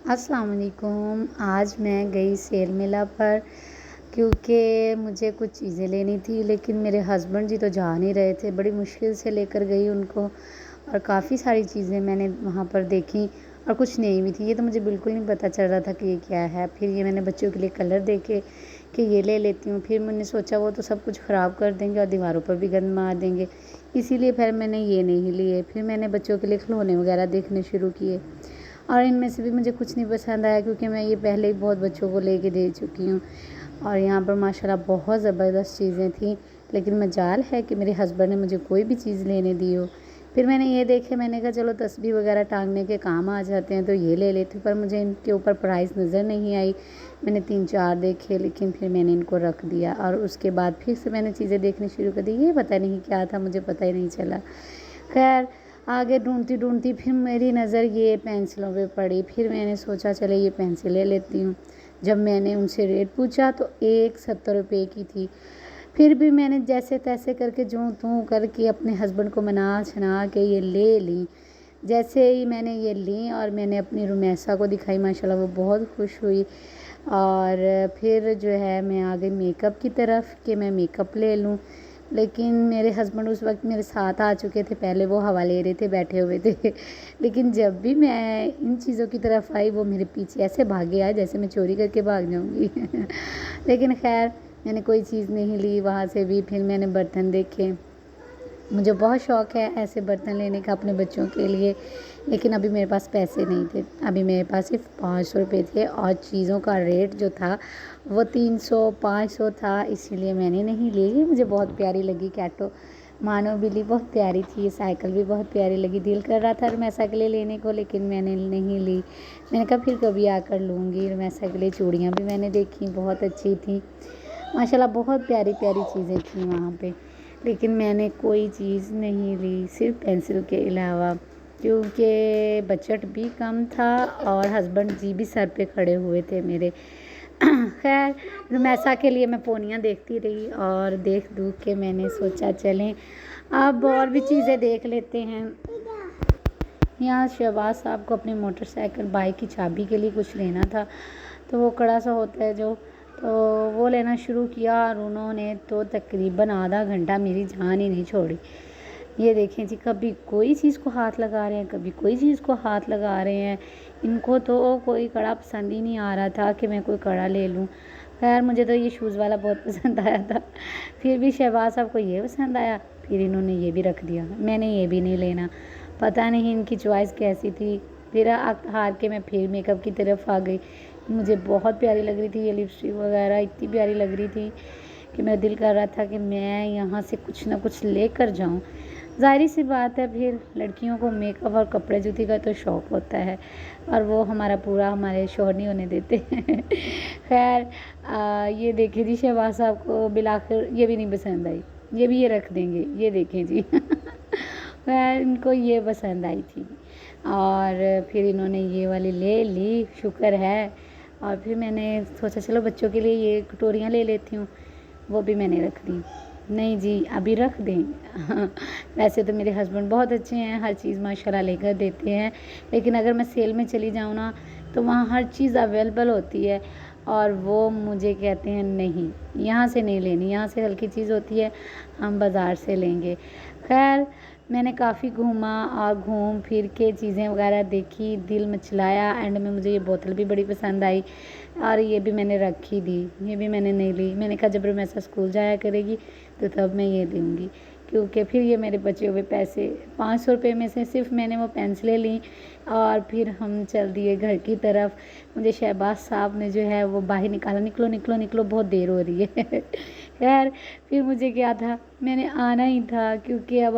السلام علیکم۔ آج میں گئی سیل میلہ پر کیونکہ مجھے کچھ چیزیں لینی تھی، لیکن میرے ہسبینڈ جی تو جا نہیں رہے تھے۔ بڑی مشکل سے لے کر گئی ان کو، اور کافی ساری چیزیں میں نے وہاں پر دیکھیں اور کچھ نہیں بھی تھی۔ یہ تو مجھے بالکل نہیں پتہ چل رہا تھا کہ یہ کیا ہے۔ پھر یہ میں نے بچوں کے لیے کلر دیکھے کہ یہ لے لیتی ہوں۔ پھر میں نے سوچا وہ تو سب کچھ خراب کر دیں گے اور دیواروں پر بھی گند مار دیں گے، اسی لیے پھر میں نے یہ نہیں لیے۔ پھر میں نے بچوں کے لیے کھلونے وغیرہ دیکھنے شروع کیے، اور ان میں سے بھی مجھے کچھ نہیں پسند آیا کیونکہ میں یہ پہلے ہی بہت بچوں کو لے کے دے چکی ہوں۔ اور یہاں پر ماشاءاللہ بہت زبردست چیزیں تھیں، لیکن مجال ہے کہ میرے ہسبینڈ نے مجھے کوئی بھی چیز لینے دی ہو۔ پھر میں نے یہ دیکھے، میں نے کہا چلو تسبیح وغیرہ ٹانگنے کے کام آ جاتے ہیں تو یہ لے لیتی ہوں، پر مجھے ان کے اوپر پرائس نظر نہیں آئی۔ میں نے 3-4 دیکھے، لیکن پھر میں نے ان کو رکھ دیا، اور اس کے بعد پھر سے میں نے چیزیں دیکھنی شروع کر دی۔ یہ پتہ نہیں کیا تھا، مجھے پتہ ہی نہیں چلا۔ خیر آگے ڈھونڈتی پھر میری نظر یہ پینسلوں پہ پڑی۔ پھر میں نے سوچا چلے یہ پینسل لے لیتی ہوں۔ جب میں نے ان سے ریٹ پوچھا تو ایک 70 روپے کی تھی۔ پھر بھی میں نے جیسے تیسے کر کے جوں توں کر کے اپنے ہسبینڈ کو منا چھنا کے یہ لے لی۔ جیسے ہی میں نے یہ لی اور میں نے اپنی رمیسا کو دکھائی، ماشاءاللہ وہ بہت خوش ہوئی۔ اور پھر جو ہے میں آ گئی میک اپ کی طرف کہ میں میک اپ لے لوں، لیکن میرے ہسبینڈ اس وقت میرے ساتھ آ چکے تھے۔ پہلے وہ ہوا لے رہے تھے، بیٹھے ہوئے تھے، لیکن جب بھی میں ان چیزوں کی طرف آئی وہ میرے پیچھے ایسے بھاگے آئے جیسے میں چوری کر کے بھاگ جاؤں گی۔ لیکن خیر میں نے کوئی چیز نہیں لی وہاں سے بھی۔ پھر میں نے برتن دیکھے، مجھے بہت شوق ہے ایسے برتن لینے کا اپنے بچوں کے لیے، لیکن ابھی میرے پاس پیسے نہیں تھے۔ ابھی میرے پاس صرف 500 روپے تھے، اور چیزوں کا ریٹ جو تھا وہ 300-500 تھا، اسی لیے میں نے نہیں لی۔ یہ مجھے بہت پیاری لگی کیٹو مانو بلی، بہت پیاری تھی۔ یہ سائیکل بھی بہت پیاری لگی، دل کر رہا تھا رمیسا کے لیے لینے کو، لیکن میں نے نہیں لی۔ میں نے کہا پھر کبھی آ کر لوں گی۔ رمیسا کے لیے چوڑیاں بھی میں نے دیکھی، بہت اچھی تھیں ماشاءاللہ، بہت پیاری پیاری چیزیں تھیں وہاں پہ، لیکن میں نے کوئی چیز نہیں لی صرف پینسل کے علاوہ، کیونکہ بجٹ بھی کم تھا اور ہسبینڈ جی بھی سر پہ کھڑے ہوئے تھے میرے۔ خیر رمیسا کے لیے میں پونیاں دیکھتی رہی، اور دیکھ کے میں نے سوچا چلیں اب اور بھی چیزیں دیکھ لیتے ہیں۔ یہاں شہباز صاحب کو اپنی موٹر سائیکل بائک کی چابی کے لیے کچھ لینا تھا، تو وہ کڑا سا ہوتا ہے جو، تو وہ لینا شروع کیا، اور انہوں نے تو تقریباً آدھا گھنٹہ میری جان ہی نہیں چھوڑی۔ یہ دیکھیں جی، کبھی کوئی چیز کو ہاتھ لگا رہے ہیں، کبھی کوئی چیز کو ہاتھ لگا رہے ہیں۔ ان کو تو کوئی کڑا پسند ہی نہیں آ رہا تھا کہ میں کوئی کڑا لے لوں۔ خیر مجھے تو یہ شوز والا بہت پسند آیا تھا، پھر بھی شہباز صاحب کو یہ پسند آیا، پھر انہوں نے یہ بھی رکھ دیا۔ میں نے یہ بھی نہیں لینا، پتہ نہیں ان کی چوائس کیسی تھی۔ پھر ہار کے میں پھر میک اپ کی طرف آ گئی۔ مجھے بہت پیاری لگ رہی تھی یہ لپسٹک وغیرہ، اتنی پیاری لگ رہی تھی کہ میرا دل کر رہا تھا کہ میں یہاں سے کچھ نہ کچھ لے کر جاؤں۔ ظاہری سی بات ہے، پھر لڑکیوں کو میک اپ اور کپڑے جوتی کا تو شوق ہوتا ہے، اور وہ ہمارا پورا ہمارے شوہر نہیں ہونے دیتے۔ خیر یہ دیکھیں جی، شہباز صاحب کو بالآخر یہ بھی نہیں پسند آئی، یہ بھی یہ رکھ دیں گے، یہ دیکھیں جی۔ خیر ان کو یہ پسند آئی تھی، اور پھر انہوں نے یہ والی لے لی، شکر ہے۔ اور پھر میں نے سوچا چلو بچوں کے لیے یہ کٹوریاں لے لیتی ہوں، وہ بھی میں نے رکھ دی۔ نہیں جی ابھی رکھ دیں۔ ویسے تو میرے ہسبینڈ بہت اچھے ہیں، ہر چیز ماشاءاللہ لے کر دیتے ہیں، لیکن اگر میں سیل میں چلی جاؤں نا تو وہاں ہر چیز اویلیبل ہوتی ہے، اور وہ مجھے کہتے ہیں نہیں یہاں سے نہیں لینی، یہاں سے ہلکی چیز ہوتی ہے، ہم بازار سے لیں گے۔ خیر میں نے کافی گھوما اور گھوم پھر کے چیزیں وغیرہ دیکھی، دل مچلایا، اینڈ میں مجھے یہ بوتل بھی بڑی پسند آئی، اور یہ بھی میں نے رکھی دی، یہ بھی میں نے نہیں لی۔ میں نے کہا جب رمیسا اسکول جایا کرے گی تو تب میں یہ لوں گی، کیونکہ پھر یہ میرے بچے ہوئے پیسے 500 روپے میں سے صرف میں نے وہ پینسلیں لیں، اور پھر ہم چل دیے گھر کی طرف۔ مجھے شہباز صاحب نے جو ہے وہ باہر نکالا، نکلو نکلو نکلو بہت دیر ہو رہی ہے۔ خیر پھر مجھے کیا تھا، میں نے آنا ہی تھا، کیونکہ اب